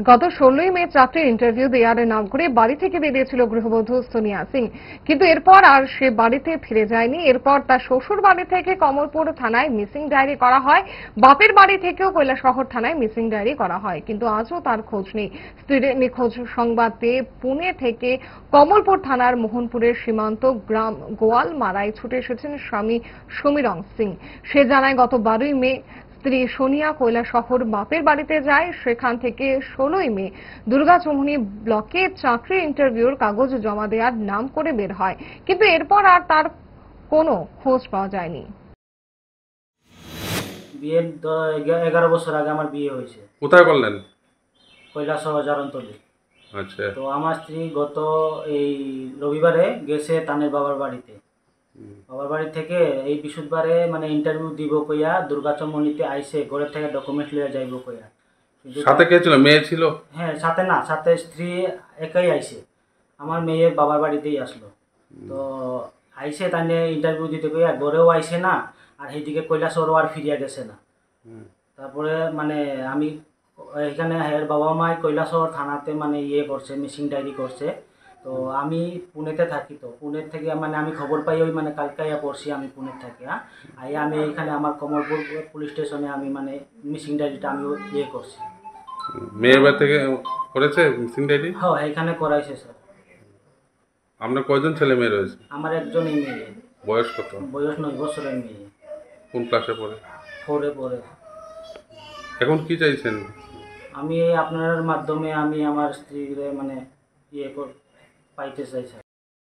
গত 16ই মে চাকরির ইন্টারভিউ দেওয়ার নাম করে বাড়ি থেকে বেরিয়েছিল গৃহবধূ সোনিয়া সিং, কিন্তু এরপর আর সে বাড়িতে ফিরে যায়নি। এরপর তার শ্বশুর বাড়ি থেকে কমলপুর থানায় মিসিং ডায়েরি করা হয়, বাপের বাড়ি থেকেও কৈলাসহর থানায় মিসিং ডায়েরি করা হয়, কিন্তু আজও তার খোঁজ নেই। স্ত্রীর নিখোঁজ সংবাদ পেয়ে পুনে থেকে কমলপুর থানার মোহনপুরের সীমান্ত গ্রাম গোয়ালমারায় ছুটে এসেছেন স্বামী সমীরং সিং। সে জানায়, গত 12ই মে স্ত্রী সোনিয়া কৈলাসহর বাপের বাড়িতে যায়। সেখান থেকে 16ই মে দুর্গাচৌমুহনী ব্লকে চাকরির ইন্টারভিউর কাগজ জমা দেওয়ার নাম করে বের হয়, কিন্তু এরপর আর তার কোনো খোঁজ পাওয়া যায়নি। বিয়ের 11 বছর আগে আমার বিয়ে হয়েছে। কোথায় করলেন? কৈলাসহর জারণতলী। আচ্ছা। তো আমার স্ত্রী গত এই রবিবারে গেছে তানের বাবার বাড়িতে। বাবার বাড়ি থেকে এই বৃহস্পতিবারে মানে ইন্টারভিউ দিব কইয়া দুর্গাচৌমুহনীতে আইসে, ঘরের থেকে ডকুমেন্ট লিয়ে যাইব কইয়া। সাথে কে ছিল? মেয়ে ছিল? হ্যাঁ, সাথে না, সাথে স্ত্রী একাই আইসে। আমার মেয়ে বাবার বাড়িতেই আসলো। তো আইসে তানে ইন্টারভিউ দিতে কইয়া ঘরেও আইসে না, আর সেইদিকে কৈলাসহরও আর ফিরিয়া গেছে না। তারপরে মানে আমি এখানে এর বাবা মাই কৈলাসহর থানাতে মানে করছে, মিসিং ডায়েরি করছে। তো আমি পুনেতে থাকি, তো পুনের থেকে মানে আমি খবর পাই ওই মানে কালকে আইয়া পড়ছি আমি পুনের থাকি। আইয়া আমি এখানে আমার কমলপুর পুলিশ স্টেশনে আমি মানে মিসিং ডায়েরিটা আমি করছি। মেয়ের বাড়ি থেকে করেছে মিসিং ডায়েরি? হ্যাঁ, এখানে করাইছে স্যার। আপনার কয়জন ছেলে মেয়ে রয়েছে? আমার একজনই মেয়ে। বয়স কত? বয়স 9 বছরের মেয়ে। কোন ক্লাসে পড়ে? 4-এ পড়ে। এখন কি চাইছেন? আমি আপনার মাধ্যমে আমি আমার স্ত্রীর মানে পাইতে চাই স্যার।